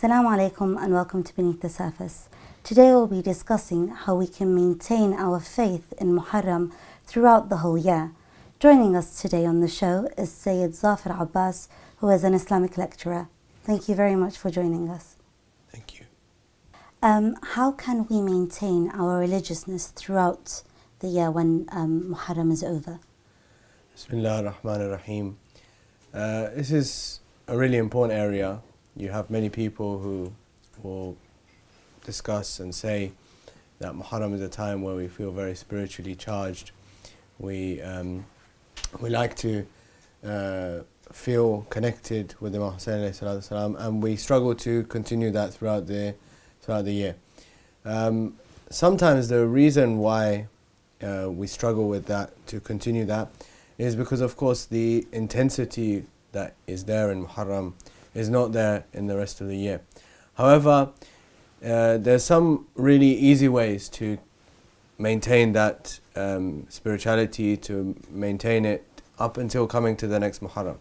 Assalamu alaikum and welcome to Beneath the Surface. Today we'll be discussing how we can maintain our faith in Muharram throughout the whole year. Joining us today on the show is SayidZafarAbbas, who is an Islamic lecturer. Thank you very much for joining us. Thank you. How can we maintain our religiousness throughout the year when Muharram is over? Bismillah ar-Rahman ar-Rahim. This is a really important area. You have many people who will discuss and say that Muharram is a time where we feel very spiritually charged. We like to feel connected with Imam Hussain alayhi salatu wasalam, and we struggle to continue that throughout the year. Sometimes the reason why we struggle with that, to continue that, is because of course the intensity that is there in Muharram is not there in the rest of the year. However, there's some really easy ways to maintain that spirituality, to maintain it up until coming to the next Muharram.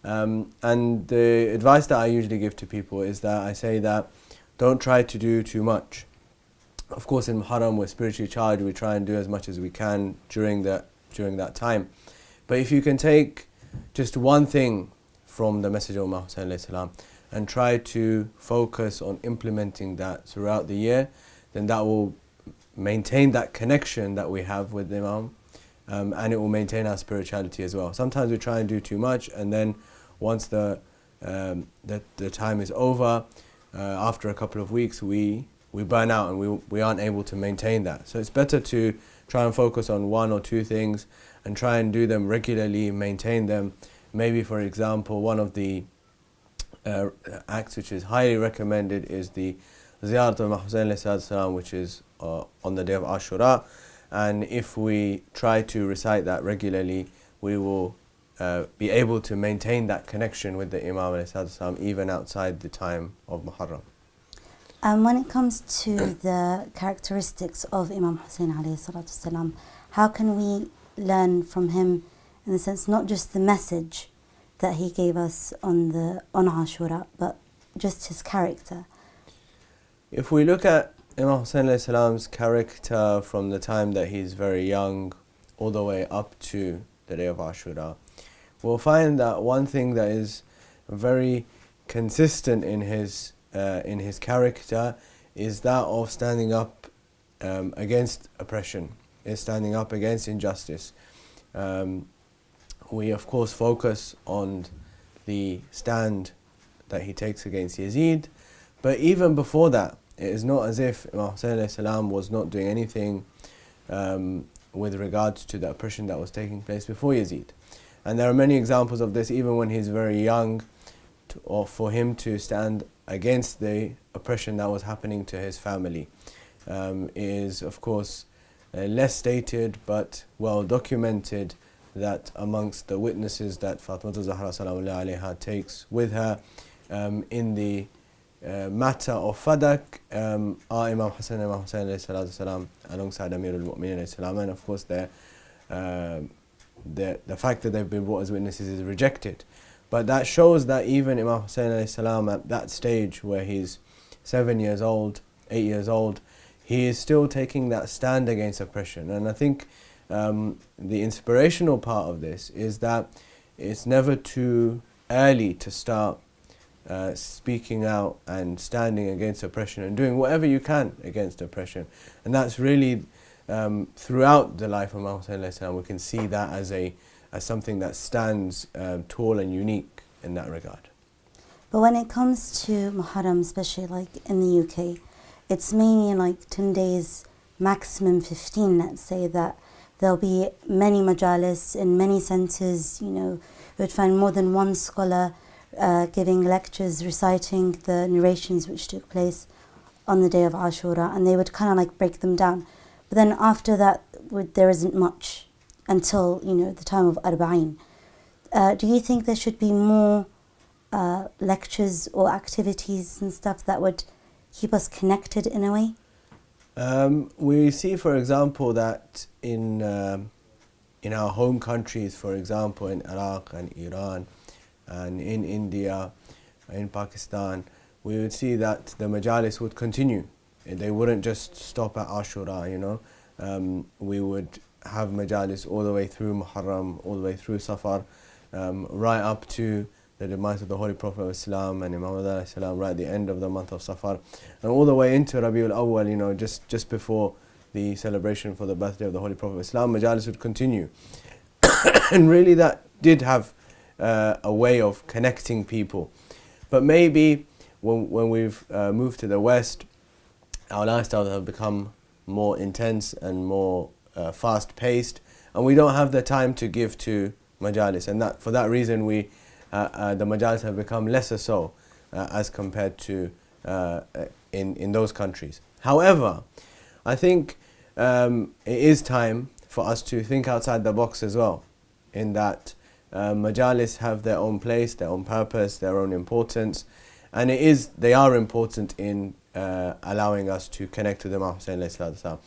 And the advice that I usually give to people is that I say that don't try to do too much. Of course, in Muharram we're spiritually charged, we try and do as much as we can during that time. But if you can take just one thing from the message of Imam Hussain alayhi salam and try to focus on implementing that throughout the year, then that will maintain that connection that we have with the Imam, and it will maintain our spirituality as well. Sometimes we try and do too much, and then once the time is over, after a couple of weeks we burn out and we aren't able to maintain that. So it's better to try and focus on one or two things and try and do them regularly, maintain them. Maybe, for example, one of the acts which is highly recommended is the Ziyarat of Imam Hussain alayhi salam, which is on the day of Ashura. And if we try to recite that regularly, we will be able to maintain that connection with the Imam alayhi salam even outside the time of Muharram. When it comes to the characteristics of Imam Hussain alayhi salatu salam, how can we learn from him, in the sense not just the message that he gave us on Ashura, but just his character? If we look at Imam Hussain alayhi salam's character from the time that he's very young all the way up to the day of Ashura, we'll find that one thing that is very consistent in his character is that of standing up against oppression, is standing up against injustice. We of course focus on the stand that he takes against Yazid, but even before that, it is not as if Imam Hussain alayhi salam was not doing anything with regards to the oppression that was taking place before Yazid. And there are many examples of this, even when he's very young, or for him to stand against the oppression that was happening to his family is of course less stated but well documented, that amongst the witnesses that Fatima Zahra Salamullahi alayha takes with her in the matter of Fadak are Imam Hussain alayhi salatu salam alongside Amir al-Mu'minin alayhi salam, and of course the fact that they've been brought as witnesses is rejected. But that shows that even Imam Hussain alayhi salam at that stage where he's 7 years old, 8 years old, he is still taking that stand against oppression. And I think the inspirational part of this is that it's never too early to start speaking out and standing against oppression and doing whatever you can against oppression. And that's really throughout the life of Imam Hussain alayhi salam, we can see that as something that stands tall and unique in that regard. But when it comes to Muharram, especially like in the UK, it's mainly like 10 days, maximum 15, let's say, that there'll be many majalis in many centres. You would find more than one scholar giving lectures, reciting the narrations which took place on the day of Ashura, and they would kind of like break them down. But then after that, there isn't much until, the time of Arba'in. Do you think there should be more lectures or activities and stuff that would keep us connected in a way? We see, for example, that in our home countries, for example, in Iraq and Iran and in India, in Pakistan, we would see that the majalis would continue. They wouldn't just stop at Ashura, you know. We would have majalis all the way through Muharram, all the way through Safar, right up to the demise of the Holy Prophet of Islam and Imam Adar salam, right at the end of the month of Safar, and all the way into Rabiul Awwal, you know, just before the celebration for the birthday of the Holy Prophet of Islam, majalis would continue. And really that did have a way of connecting people. But maybe when we've moved to the West, our lifestyles have become more intense and more fast-paced, and we don't have the time to give to majalis, and that for that reason the majalis have become lesser so as compared to in those countries. However, I think it is time for us to think outside the box as well, in that majalis have their own place, their own purpose, their own importance, and they are important in allowing us to connect to the Imam Hussain alayhi salatu wasalam.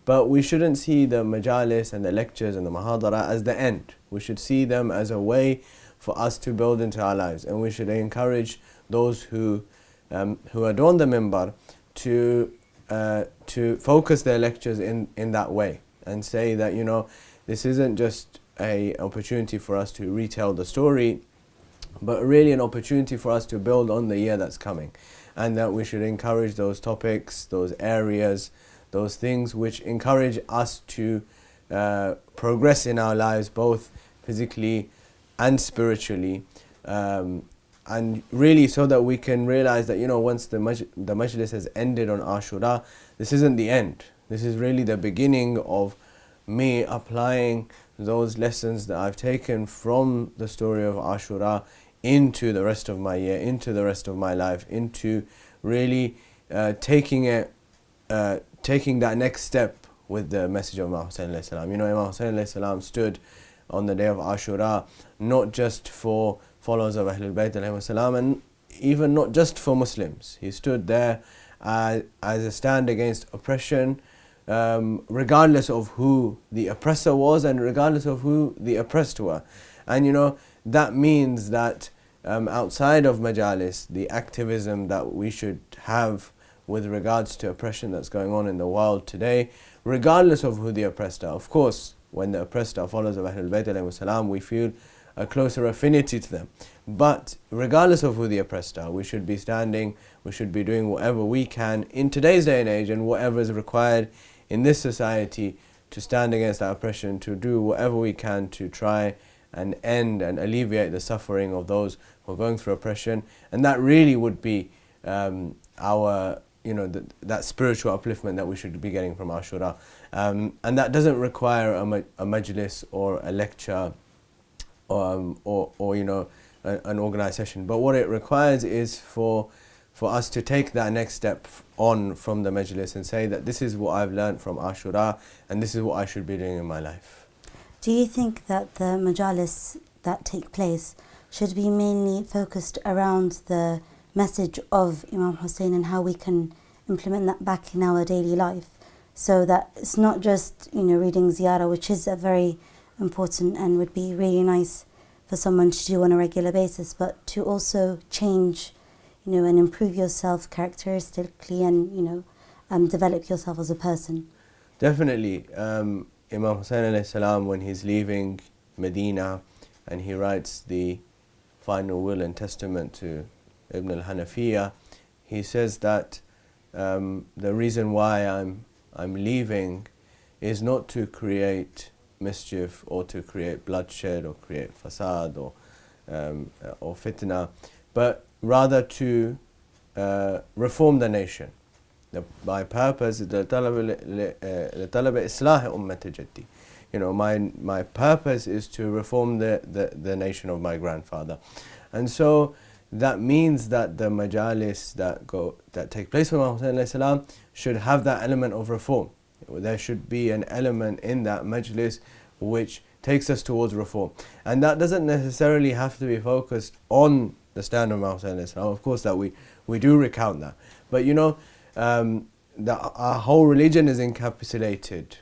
But we shouldn't see the majalis and the lectures and the muhadara as the end. We should see them as a way for us to build into our lives, and we should encourage those who adorn the minbar to focus their lectures in that way, and say that, you know, this isn't just an opportunity for us to retell the story, but really an opportunity for us to build on the year that's coming, and that we should encourage those topics, those areas, those things which encourage us to progress in our lives, both physically and spiritually, and really so that we can realize that, you know, once the majlis has ended on Ashura, this isn't the end. This is really the beginning of me applying those lessons that I've taken from the story of Ashura into the rest of my year, into the rest of my life, into really taking that next step with the message of Imam Hussain alayhi salam. You know, Imam Hussain alayhi salam stood on the day of Ashura not just for followers of Ahlul Bayt alayhi salam, and even not just for Muslims. He stood there as a stand against oppression, regardless of who the oppressor was and regardless of who the oppressed were. And you know, that means that outside of majalis, the activism that we should have with regards to oppression that's going on in the world today, regardless of who the oppressed are. Of course, when the oppressed are followers of Ahlul Bayt alayhi salam, we feel a closer affinity to them. But regardless of who the oppressed are, we should be standing, we should be doing whatever we can in today's day and age, and whatever is required in this society to stand against that oppression, to do whatever we can to try and end and alleviate the suffering of those who are going through oppression. And that really would be our, you know, that spiritual upliftment that we should be getting from Ashura. And that doesn't require a majlis or a lecture or you know, an organised session. But what it requires is for us to take that next step on from the majlis and say that this is what I've learned from Ashura and this is what I should be doing in my life. Do you think that the majalis that take place should be mainly focused around the message of Imam Hussain and how we can implement that back in our daily life, so that it's not just, you know, reading ziyarah, which is a very important and would be really nice for someone to do on a regular basis, but to also change, you know, and improve yourself characteristically and, you know, develop yourself as a person? Definitely. Imam Hussain alayhi salam, when he's leaving Medina and he writes the final will and testament to Ibn al-Hanafiya, he says that the reason why I'm leaving is not to create mischief or to create bloodshed or create fasad or fitna, but rather to reform the nation. My purpose is لطلب إصلاح أمة جدي. You know, my purpose is to reform the nation of my grandfather. And so that means that the majalis that take place with Imam Hussain alayhi salam should have that element of reform. There should be an element in that majlis which takes us towards reform. And that doesn't necessarily have to be focused on the stand of Imam Hussain alayhi salam. Of course that we do recount that. But you know, our whole religion is encapsulated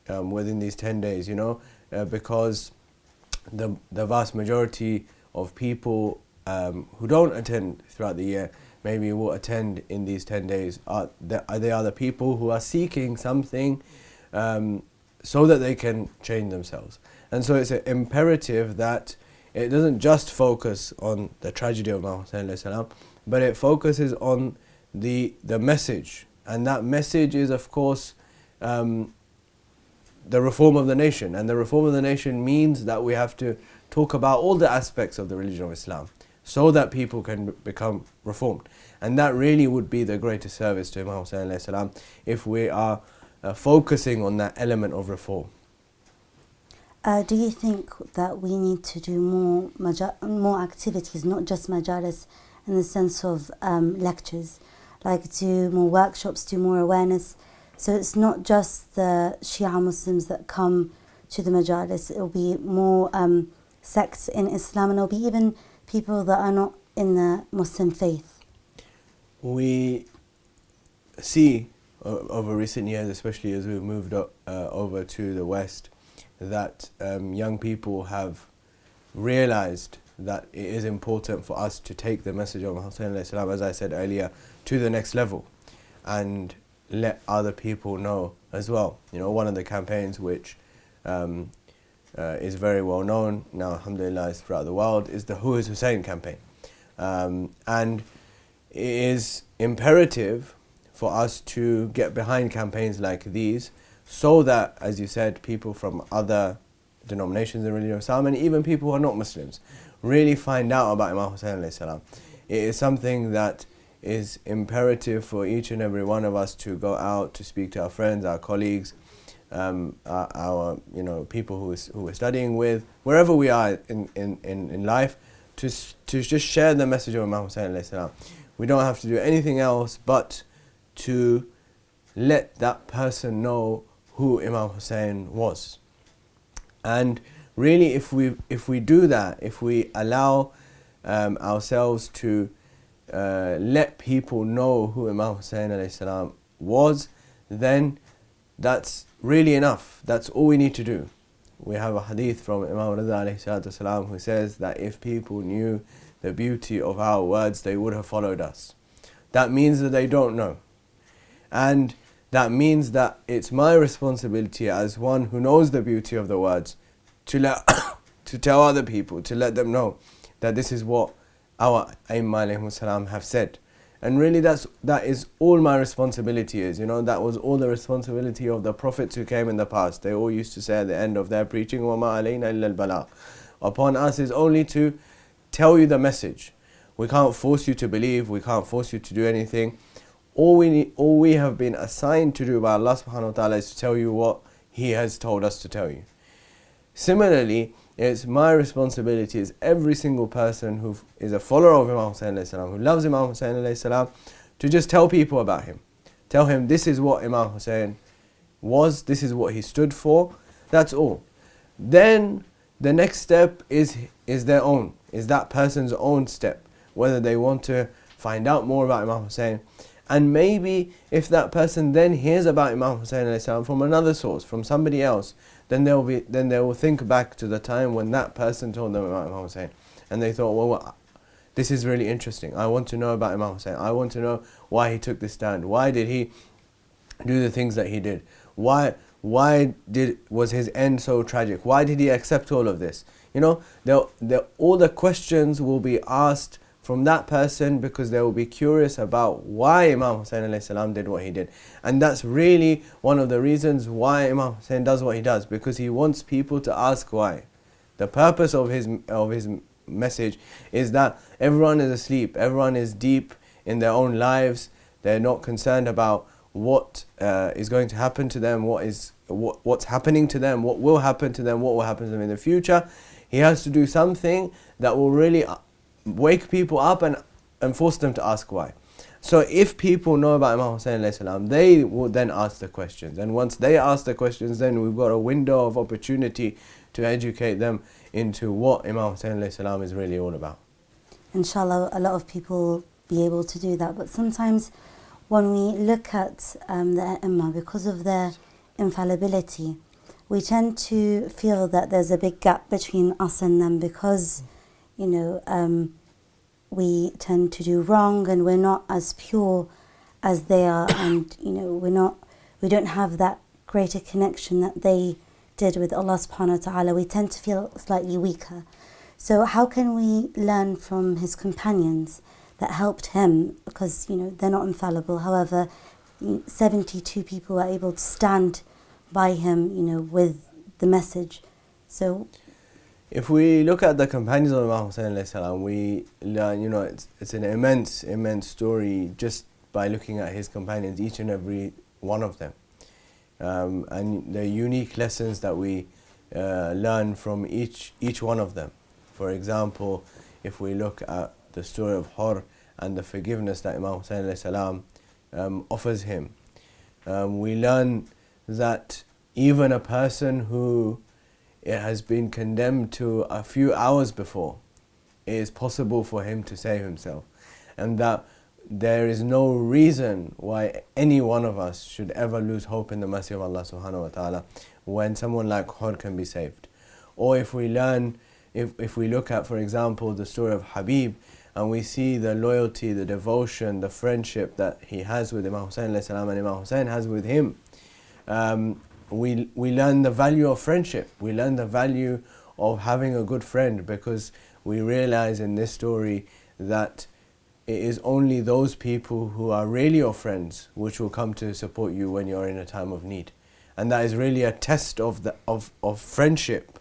within these 10 days, you know, because the vast majority of people who don't attend throughout the year, maybe will attend in these 10 days, they are the people who are seeking something so that they can change themselves. And so it's an imperative that it doesn't just focus on the tragedy of Muhammad, but it focuses on the message. And that message is, of course, the reform of the nation. And the reform of the nation means that we have to talk about all the aspects of the religion of Islam so that people can become reformed. And that really would be the greatest service to Imam Hussain if we are focusing on that element of reform. Do you think that we need to do more activities, not just majalis in the sense of lectures, like do more workshops, do more awareness? So it's not just the Shia Muslims that come to the majalis, it'll be more sects in Islam, and it'll be even people that are not in the Muslim faith. We see over recent years, especially as we've moved over to the West, that young people have realized that it is important for us to take the message of Hussein, as I said earlier, to the next level and let other people know as well. You know, one of the campaigns which is very well known now, alhamdulillah, throughout the world, is the Who is Hussein campaign. And it is imperative for us to get behind campaigns like these so that, as you said, people from other denominations in religion of Islam and even people who are not Muslims really find out about Imam Hussein alayhi salam. It is something that is imperative for each and every one of us to go out, to speak to our friends, our colleagues, our people who we're studying with, wherever we are in life, to just share the message of Imam Hussein alayhi salam. We don't have to do anything else but to let that person know who Imam Hussein was. And really, if we do that, if we allow ourselves to let people know who Imam Hussein alayhi salam was, then that's really enough. That's all we need to do. We have a hadith from Imam Rida alayhi salam who says that if people knew the beauty of our words, they would have followed us. That means that they don't know. And that means that it's my responsibility as one who knows the beauty of the words to tell other people, to let them know that this is what our Aimma alayhimus salam have said. And really that is all my responsibility is. You know, that was all the responsibility of the prophets who came in the past. They all used to say at the end of their preaching, وَمَا عَلَيْنَا إِلَّا الْبَلَاغُ. Upon us is only to tell you the message. We can't force you to believe, we can't force you to do anything. All we have been assigned to do by Allah subhanahu wa ta'ala is to tell you what He has told us to tell you. Similarly, it's my responsibility as every single person who is a follower of Imam Hussain alayhi salam, who loves Imam Hussain alayhi salam, to just tell people about him. Tell him this is what Imam Hussain was, this is what he stood for, that's all. Then the next step is their own, is that person's own step, whether they want to find out more about Imam Hussain. And maybe if that person then hears about Imam Hussain alayhi salam from another source, from somebody else, then they will think back to the time when that person told them about Imam Hussain, and they thought, well, this is really interesting. I want to know about Imam Hussain. I want to know why he took this stand. Why did he do the things that he did? Why was his end so tragic? Why did he accept all of this? You know, all the questions will be asked from that person because they will be curious about why Imam Hussain alayhi salam did what he did. And that's really one of the reasons why Imam Hussain does what he does, because he wants people to ask why. The purpose of his message is that everyone is asleep, everyone is deep in their own lives, they're not concerned about what is going to happen to them, what's happening to them, what will happen to them, what will happen to them in the future. He has to do something that will really wake people up and force them to ask why. So if people know about Imam Hussain alayhi salam, they will then ask the questions. And once they ask the questions, then we've got a window of opportunity to educate them into what Imam Hussain alayhi salam is really all about. Inshallah, a lot of people will be able to do that. But sometimes when we look at the Ummah, because of their infallibility, we tend to feel that there's a big gap between us and them because, you know, we tend to do wrong and we're not as pure as they are, and we don't have that greater connection that they did with Allah subhanahu wa ta'ala. We tend to feel slightly weaker. So how can we learn from his companions that helped him? Because they're not infallible. However, 72 people were able to stand by him, with the message. So if we look at the companions of Imam Hussein alayhi salam, we learn, it's an immense story just by looking at his companions, each and every one of them. And the unique lessons that we learn from each one of them. For example, if we look at the story of Hur and the forgiveness that Imam Hussein alayhi salam offers him, we learn that even a person who has been condemned to a few hours before, it is possible for him to save himself, and that there is no reason why any one of us should ever lose hope in the mercy of Allah subhanahu wa ta'ala when someone like Hur can be saved. Or if we look at, for example, the story of Habib, and we see the loyalty, the devotion, the friendship that he has with Imam Hussein alayhi salam and Imam Hussein has with him, we learn the value of friendship. We learn the value of having a good friend, because we realize in this story that it is only those people who are really your friends which will come to support you when you're in a time of need. And that is really a test of friendship.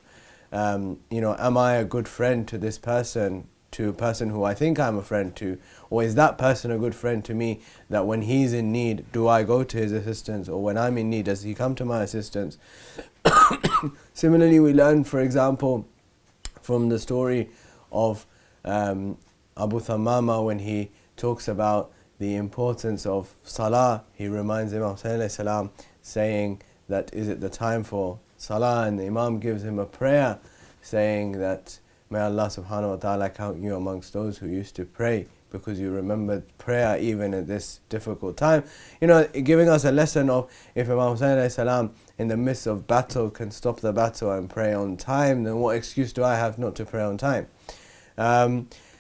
Am I a good friend to this person, to a person who I think I'm a friend to? Or is that person a good friend to me, that when he's in need, do I go to his assistance? Or when I'm in need, does he come to my assistance? Similarly, we learn, for example, from the story of Abu Thamama, when he talks about the importance of Salah, he reminds Imam Hussein alayhi salam, saying that, is it the time for Salah? And the Imam gives him a prayer saying that, may Allah subhanahu wa ta'ala count you amongst those who used to pray, because you remembered prayer even at this difficult time. Giving us a lesson of, if Imam Hussein alayhi salam in the midst of battle can stop the battle and pray on time, then what excuse do I have not to pray on time?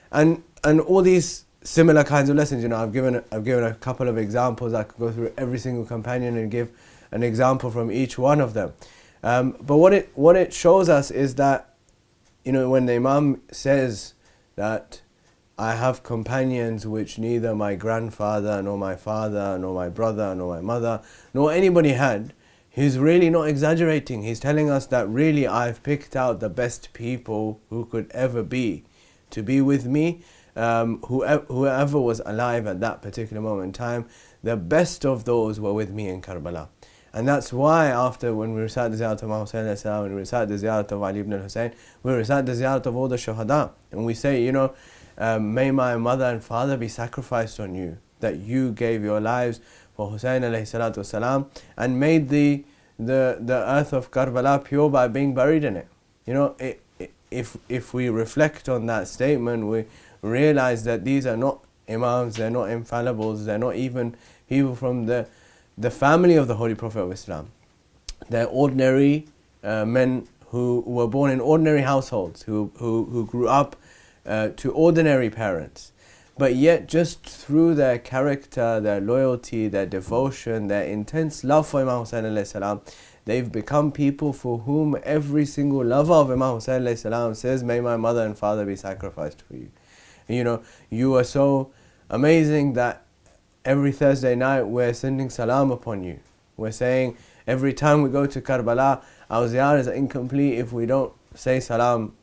And all these similar kinds of lessons, I've given a couple of examples. I could go through every single companion and give an example from each one of them. But what it shows us is that, when the Imam says that I have companions which neither my grandfather, nor my father, nor my brother, nor my mother, nor anybody had, he's really not exaggerating. He's telling us that really I've picked out the best people who could ever be to be with me, whoever was alive at that particular moment in time. The best of those were with me in Karbala. And that's why after, when we recite the ziyarat of Imam Hussein alayhi salam, and we recite the ziyarat of Ali ibn al-Hussein, we recite the ziyarat of all the shuhada, and we say, may my mother and father be sacrificed on you, that you gave your lives for Hussein alayhi salatu wasalam, and made the earth of Karbala pure by being buried in it. If we reflect on that statement, we realize that these are not imams, they're not infallibles, they're not even people from the family of the Holy Prophet of Islam. They're ordinary men who were born in ordinary households, who grew up to ordinary parents. But yet, just through their character, their loyalty, their devotion, their intense love for Imam Hussein alayhi salam, they've become people for whom every single lover of Imam Hussein alayhi salam says, may my mother and father be sacrificed for you. You are so amazing that every Thursday night we're sending salam upon you. We're saying every time we go to Karbala, our ziyarah is incomplete if we don't say salam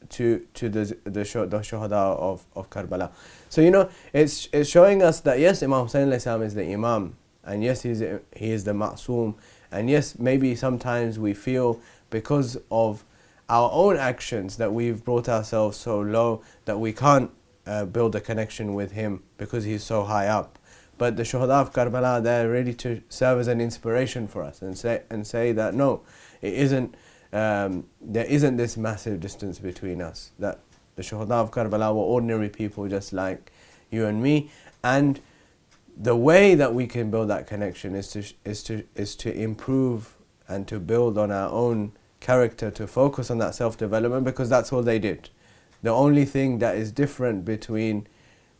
to the shuhada of Karbala. So it's showing us that yes, Imam Hussein alayhi salam is the Imam, and yes, he is the Ma'soom, and yes, maybe sometimes we feel because of our own actions that we've brought ourselves so low that we can't build a connection with him because he's so high up. But the shuhada of Karbala, they're ready to serve as an inspiration for us and say that no, it isn't. There isn't this massive distance between us. That the shuhada of Karbala were ordinary people just like you and me, and the way that we can build that connection is to improve and to build on our own character, to focus on that self-development, because that's all they did. The only thing that is different between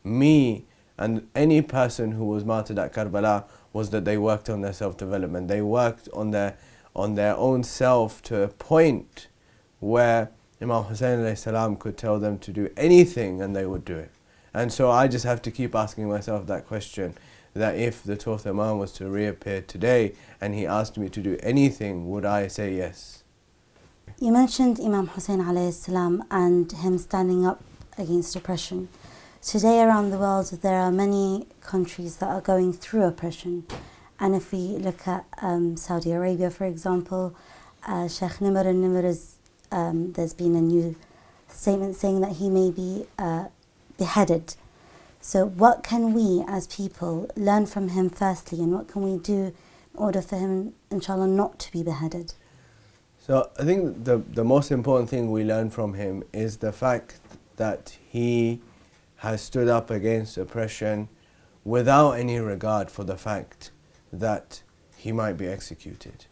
me and any person who was martyred at Karbala was that they worked on their self-development. They worked on their own self to a point where Imam Hussein alayhi salam could tell them to do anything and they would do it. And so I just have to keep asking myself that question, that if the 12th Imam was to reappear today and he asked me to do anything, would I say yes? You mentioned Imam Hussein alayhi salam and him standing up against oppression. Today around the world there are many countries that are going through oppression. And if we look at Saudi Arabia, for example, Sheikh Nimr al-Nimr is, there's been a new statement saying that he may be beheaded. So what can we as people learn from him firstly, and what can we do in order for him, inshallah, not to be beheaded? So I think the most important thing we learn from him is the fact that he has stood up against oppression without any regard for the fact that he might be executed.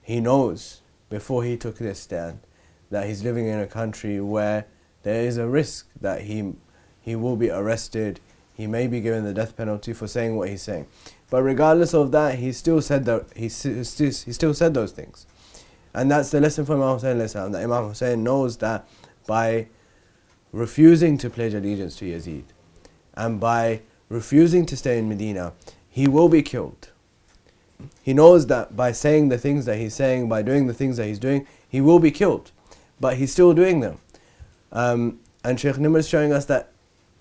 He knows before he took this stand that he's living in a country where there is a risk that he will be arrested, he may be given the death penalty for saying what he's saying. But regardless of that, he still said those things. And that's the lesson from Imam Hussein alayhi salam, that Imam Hussein knows that by refusing to pledge allegiance to Yazid and by refusing to stay in Medina, he will be killed. He knows that by saying the things that he's saying, by doing the things that he's doing, he will be killed. But he's still doing them. And Sheikh Nimr is showing us that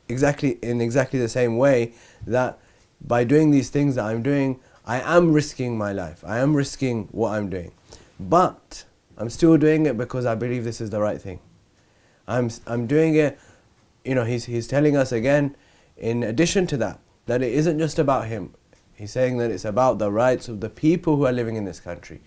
in exactly the same way, that by doing these things that I'm doing, I am risking my life. I am risking what I'm doing. But I'm still doing it because I believe this is the right thing. I'm doing it, he's telling us again, in addition to that it isn't just about him. He's saying that it's about the rights of the people who are living in this country.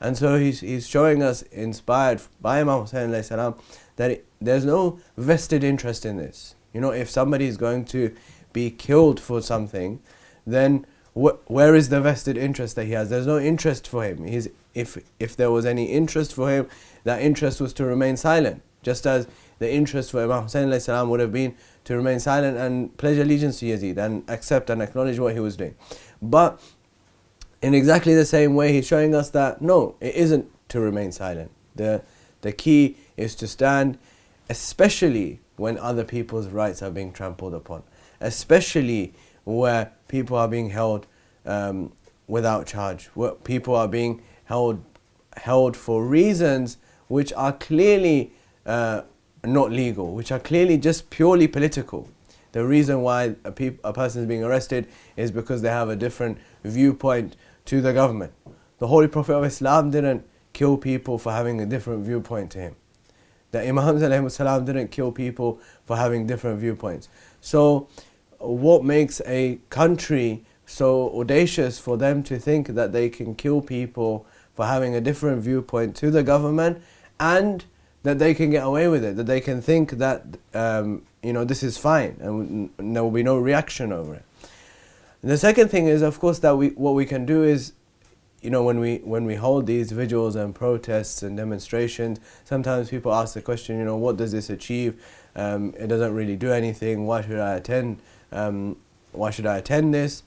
And so he's showing us, inspired by Imam Hussein alayhi salam, that there's no vested interest in this. If somebody is going to be killed for something, then where is the vested interest that he has? There's no interest for him. If there was any interest for him, that interest was to remain silent. Just as the interest for Imam Hussein alayhi salam would have been to remain silent and pledge allegiance to Yazid and accept and acknowledge what he was doing. But in exactly the same way, he's showing us that no, it isn't to remain silent. The key is to stand, especially when other people's rights are being trampled upon, especially where people are being held without charge, where people are being held for reasons which are clearly not legal, which are clearly just purely political. The reason why a person is being arrested is because they have a different viewpoint to the government. The Holy Prophet of Islam didn't kill people for having a different viewpoint to him. The Imams alayhi salam didn't kill people for having different viewpoints. So what makes a country so audacious for them to think that they can kill people for having a different viewpoint to the government, and that they can get away with it, that they can think that this is fine and there will be no reaction over it. And the second thing is, of course, that what we can do is, when we hold these vigils and protests and demonstrations, sometimes people ask the question, what does this achieve? It doesn't really do anything. Why should I attend? Why should I attend this?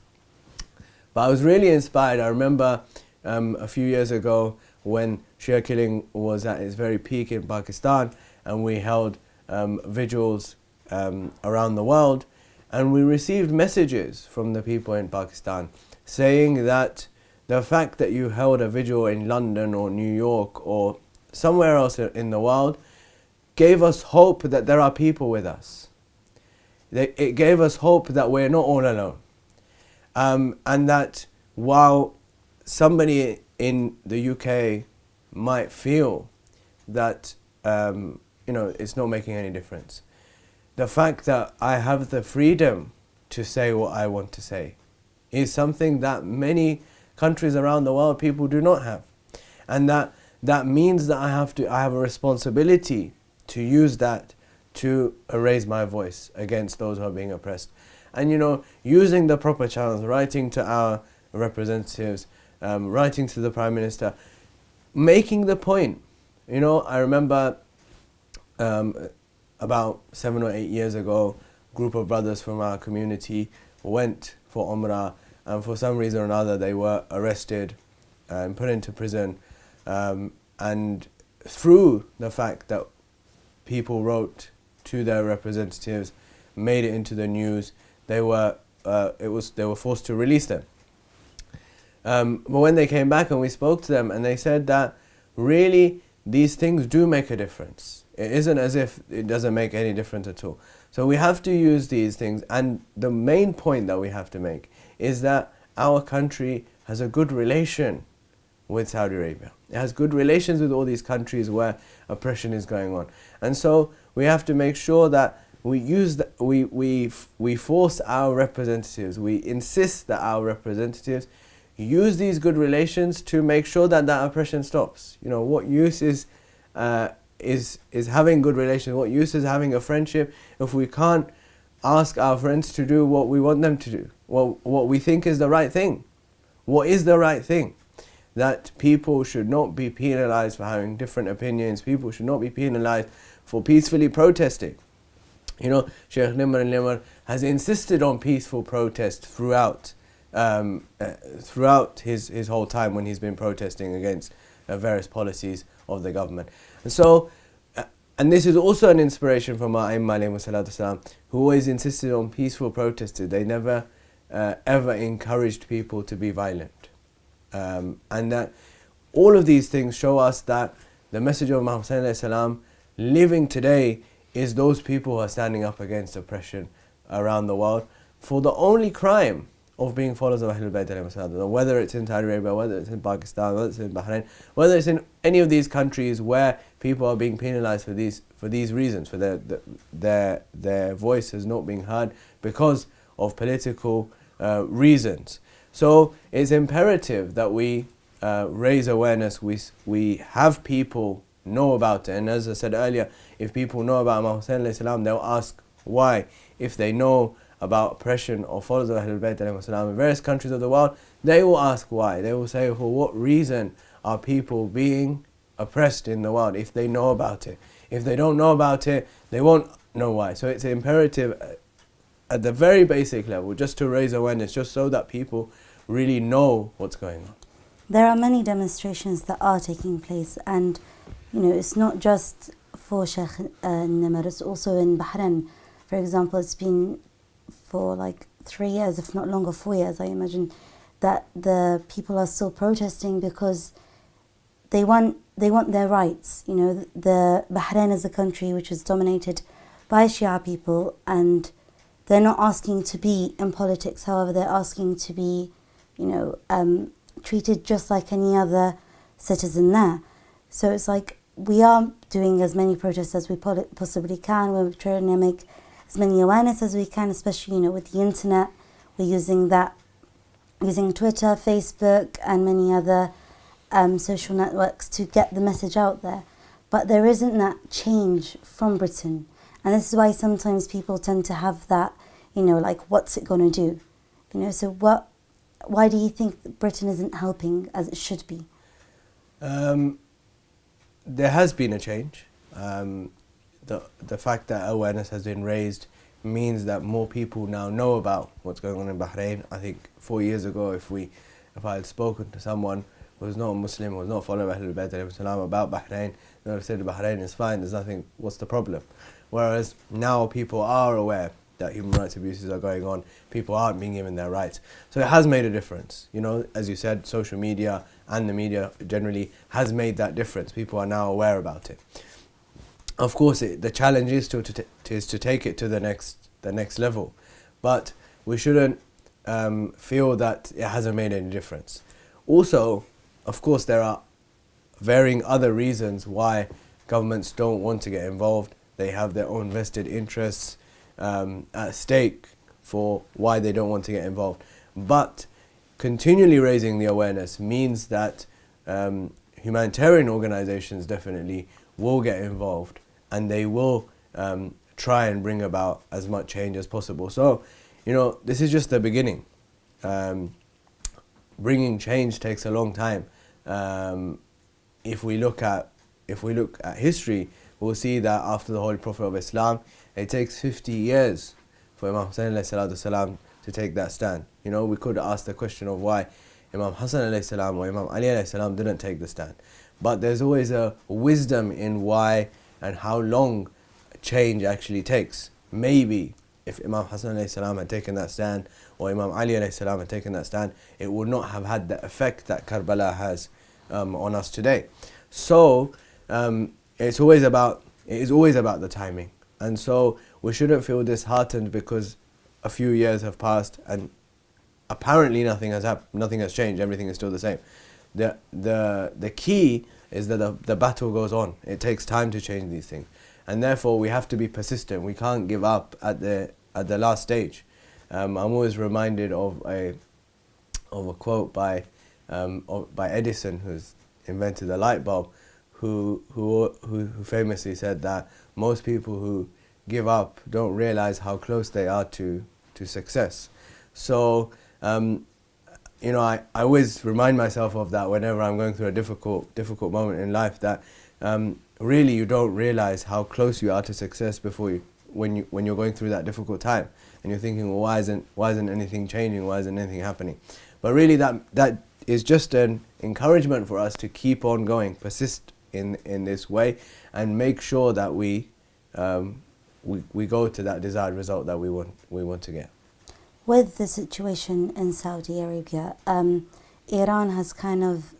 But I was really inspired. I remember a few years ago when Shia killing was at its very peak in Pakistan, and we held vigils around the world, and we received messages from the people in Pakistan saying that the fact that you held a vigil in London or New York or somewhere else in the world gave us hope that there are people with us. It gave us hope that we're not all alone. And that while somebody in the UK might feel that it's not making any difference, the fact that I have the freedom to say what I want to say is something that many countries around the world people do not have. And that means that I have a responsibility to use that to raise my voice against those who are being oppressed. And using the proper channels, writing to our representatives, writing to the Prime Minister, making the point. I remember about 7 or 8 years ago, group of brothers from our community went for Umrah, and for some reason or another they were arrested and put into prison. And through the fact that people wrote to their representatives, made it into the news, they were forced to release them. But when they came back and we spoke to them, and they said that really these things do make a difference. It isn't as if it doesn't make any difference at all. So we have to use these things, and the main point that we have to make is that our country has a good relation with Saudi Arabia. It has good relations with all these countries where oppression is going on. And so we have to make sure that we force our representatives, we insist that our representatives use these good relations to make sure that that oppression stops. You know, what use is having good relations? What use is having a friendship if we can't ask our friends to do what we want them to do? Well, what we think is the right thing. What is the right thing? That people should not be penalized for having different opinions. People should not be penalized for peacefully protesting. You know, Sheikh Nimr al-Nimr has insisted on peaceful protest throughout his whole time when he's been protesting against various policies of the government. And so, and this is also an inspiration from our Aimma alayhi salatu wasalam, who always insisted on peaceful protest. They never ever encouraged people to be violent. And that all of these things show us that the message of Muhammad sallallahu alaihi wasallam living today is those people who are standing up against oppression around the world for the only crime of being followers of Ahlul Bayt alayhi wasallam, whether it's in Saudi Arabia, whether it's in Pakistan, whether it's in Bahrain, whether it's in any of these countries where people are being penalized for these reasons, for their voice is not being heard because of political reasons. So it's imperative that we raise awareness, we have people know about it. And as I said earlier, if people know about Muhammad sallallahu alaihi wasallam, they'll ask why. If they know about oppression or followers of Ahlul Bayt alayhi wasallam in various countries of the world, they will ask why. They will say, for what reason are people being oppressed in the world if they know about it? If they don't know about it, they won't know why. So it's imperative at the very basic level just to raise awareness, just so that people really know what's going on. There are many demonstrations that are taking place, and you know, it's not just for Sheikh Nimr, it's also in Bahrain. For example, it's been for like 3 years, if not longer, 4 years, I imagine, that the people are still protesting because they want their rights. You know, the Bahrain is a country which is dominated by Shia people, and they're not asking to be in politics. However, they're asking to be, you know, treated just like any other citizen there. So it's like we are doing as many protests as we possibly can. We're trying to make as many awareness as we can, especially, you know, with the internet. We're using Twitter, Facebook, and many other social networks to get the message out there. But there isn't that change from Britain. And this is why sometimes people tend to have that, you know, like, what's it going to do? You know, so why do you think Britain isn't helping as it should be? There has been a change. The fact that awareness has been raised means that more people now know about what's going on in Bahrain. I think 4 years ago, if I had spoken to someone who was not a Muslim, who was not following Ahlul Bayt alayhi wasallam about Bahrain, they would have said Bahrain is fine, there's nothing, what's the problem? Whereas now people are aware that human rights abuses are going on, people aren't being given their rights. So it has made a difference. You know, as you said, social media and the media generally has made that difference. People are now aware about it. Of course, the challenge is to take it to the next level, but we shouldn't feel that it hasn't made any difference. Also, of course, there are varying other reasons why governments don't want to get involved. They have their own vested interests at stake for why they don't want to get involved. But continually raising the awareness means that humanitarian organizations definitely will get involved, and they will try and bring about as much change as possible. So, you know, this is just the beginning. Bringing change takes a long time. If we look at history, we'll see that after the Holy Prophet of Islam, it takes 50 years for Imam Hussein alayhi salatu salam to take that stand. You know, we could ask the question of why Imam Hassan alayhi salam or Imam Ali alayhi salam didn't take the stand. But there's always a wisdom in why and how long change actually takes. Maybe if Imam Hassan alayhi salam had taken that stand, or Imam Ali alayhi salam had taken that stand, it would not have had the effect that Karbala has on us today. So it is always about the timing, and so we shouldn't feel disheartened because a few years have passed and apparently nothing has changed. Everything is still the same. The key is that the battle goes on. It takes time to change these things, and therefore we have to be persistent. We can't give up at the last stage. I'm always reminded of a quote by Edison, who's invented the light bulb, who famously said that most people who give up don't realize how close they are to success. So you know, I always remind myself of that whenever I'm going through a difficult moment in life, that really you don't realize how close you are to success when you're going through that difficult time, and you're thinking, well, why isn't anything changing? Why isn't anything happening? But really that is just an encouragement for us to keep on going, persist in this way, and make sure that we go to that desired result that we want to get. With the situation in Saudi Arabia, Iran has kind of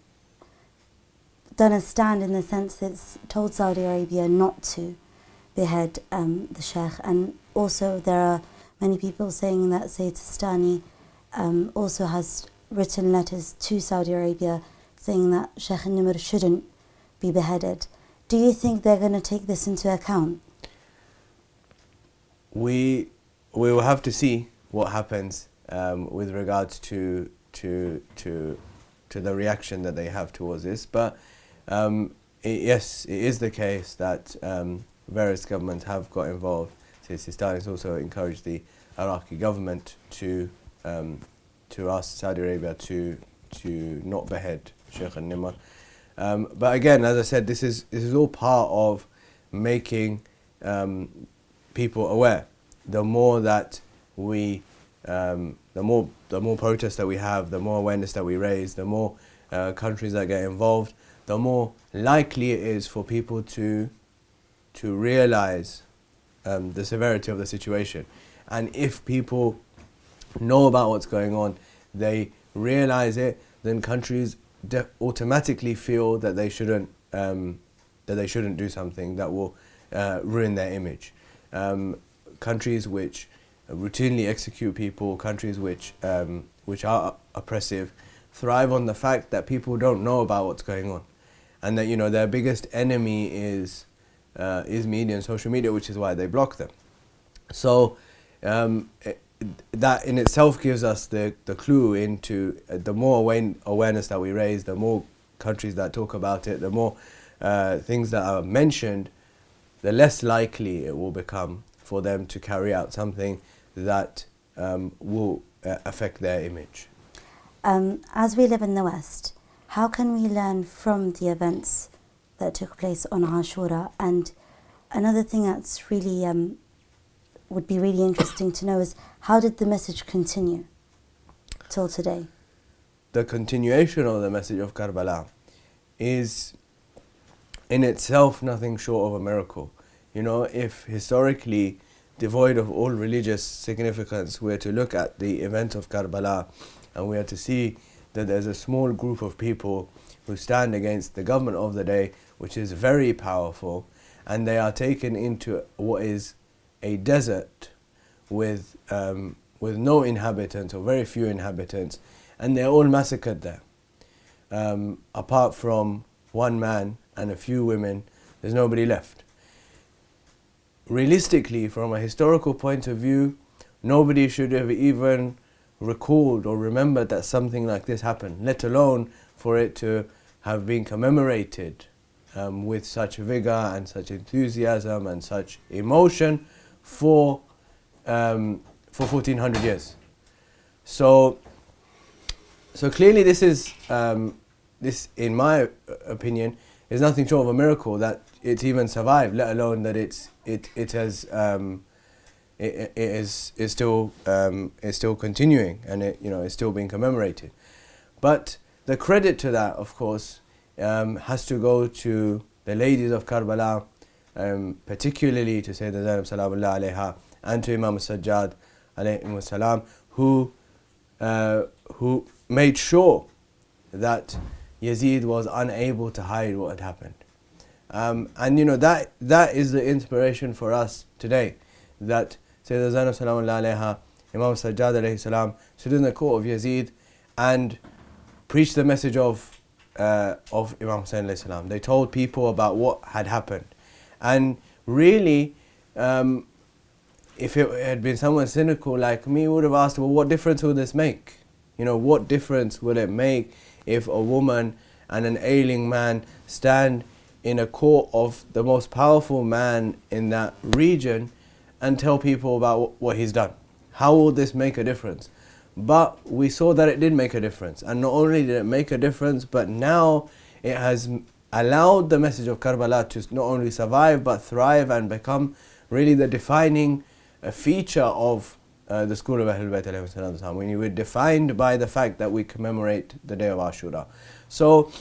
done a stand in the sense that it's told Saudi Arabia not to behead the Sheikh, and also there are many people saying that Sayyid Sistani also has written letters to Saudi Arabia saying that Sheikh Nimr shouldn't be beheaded. Do you think they're going to take this into account? We will have to see what happens with regards to the reaction that they have towards this. But yes, it is the case that various governments have got involved. Sistani has also encouraged the Iraqi government to ask Saudi Arabia to not behead Sheikh al-Nimr. But again, as I said, this is all part of making people aware. The more that we, the more protests that we have, the more awareness that we raise, the more countries that get involved, the more likely it is for people to realize the severity of the situation. And if people know about what's going on, they realize it, then countries automatically feel that they shouldn't do something that will ruin their image. Countries which routinely execute people, countries which are oppressive, thrive on the fact that people don't know about what's going on, and that, you know, their biggest enemy is media and social media, which is why they block them. So that in itself gives us the clue into the more awareness that we raise, the more countries that talk about it, the more things that are mentioned, the less likely it will become for them to carry out something that will affect their image. As we live in the West, how can we learn from the events that took place on Ashura? And another thing that's really would be really interesting to know is, how did the message continue till today? The continuation of the message of Karbala is in itself nothing short of a miracle. You know, if historically devoid of all religious significance we are to look at the event of Karbala, and we are to see that there's a small group of people who stand against the government of the day, which is very powerful, and they are taken into what is a desert with no inhabitants, or very few inhabitants, and they're all massacred there. Apart from one man and a few women, there's nobody left. Realistically, from a historical point of view, nobody should have even recalled or remembered that something like this happened, let alone for it to have been commemorated with such vigor and such enthusiasm and such emotion for 1400 years. So clearly this is this, in my opinion, is nothing short of a miracle that it's even survived, let alone that it is still continuing, and it's still being commemorated. But the credit to that, of course, has to go to the ladies of Karbala, particularly to Sayyidah Zainab Salamullah alayha, and to Imam Sajjad alayhi salam, who made sure that Yazid was unable to hide what had happened. And that is the inspiration for us today, that Sayyidah Zainab Salamullah alayha, Imam Sajjad alayhi salam stood in the court of Yazid and preached the message of Imam Hussain alayhi salam. They told people about what had happened. And really, if it had been someone cynical like me, would have asked, well, what difference will this make? What difference will it make if a woman and an ailing man stand in a court of the most powerful man in that region and tell people about what he's done? How will this make a difference? But we saw that it did make a difference. And not only did it make a difference, but now it has allowed the message of Karbala to not only survive but thrive and become really the defining feature of the school of Ahlul Bayt alayhi salam. When you were defined by the fact that we commemorate the day of Ashura. So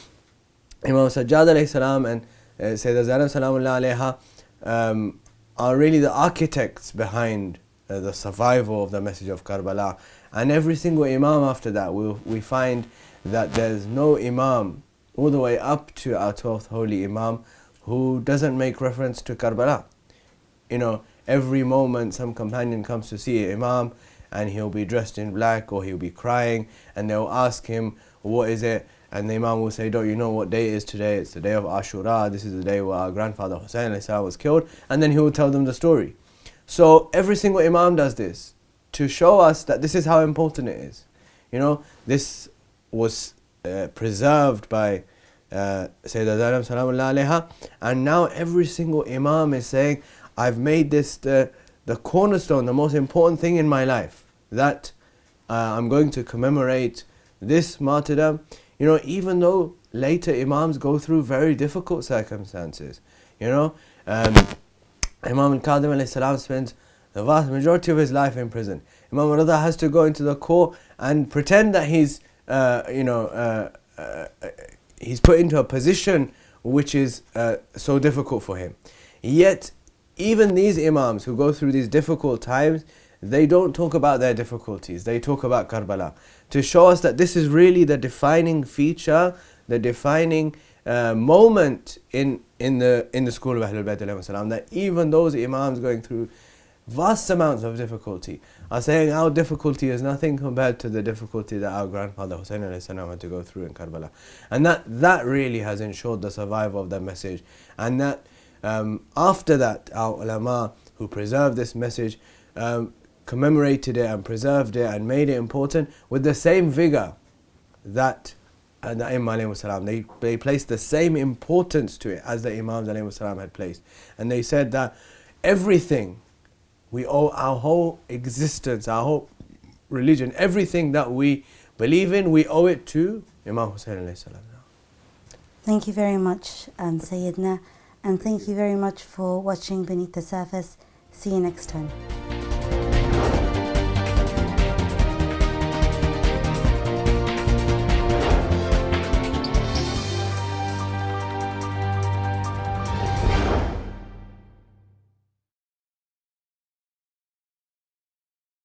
Imam Sajjad alayhi salam and Sayyidah Zainab Salamullah alayha are really the architects behind the survival of the message of Karbala. And every single Imam after that, we find that there's no Imam all the way up to our 12th holy Imam who doesn't make reference to Karbala. Every moment some companion comes to see Imam and he'll be dressed in black or he'll be crying, and they'll ask him, what is it? And the Imam will say, don't you know what day it is today? It's the day of Ashura. This is the day where our grandfather Hussain was killed. And then he will tell them the story. So every single Imam does this to show us that this is how important it is. This was preserved by Sayyidah Zainab Salamullah alayha, and now every single Imam is saying, I've made this the cornerstone, the most important thing in my life, that I'm going to commemorate this martyrdom, even though later Imams go through very difficult circumstances. Imam al-Kadhim alayhi salam spends the vast majority of his life in prison. Imam Rida has to go into the court and pretend that he's put into a position which is so difficult for him. Yet, even these Imams who go through these difficult times, they don't talk about their difficulties. They talk about Karbala, to show us that this is really the defining feature, the defining moment in the school of Ahlul Bayt alayhi salam, that even those Imams going through vast amounts of difficulty are saying our difficulty is nothing compared to the difficulty that our grandfather Hussain alayhi salam had to go through in Karbala. And that really has ensured the survival of that message. And that after that, our ulama who preserved this message commemorated it and preserved it and made it important with the same vigor that the Imam alayhi salam, they placed the same importance to it as the Imams alayhi salam had placed. And they said that everything, we owe our whole existence, our whole religion, everything that we believe in, we owe it to Imam Hussain alayhi salam. Thank you very much, Sayyidina, and thank you very much for watching Beneath the Surface. See you next time.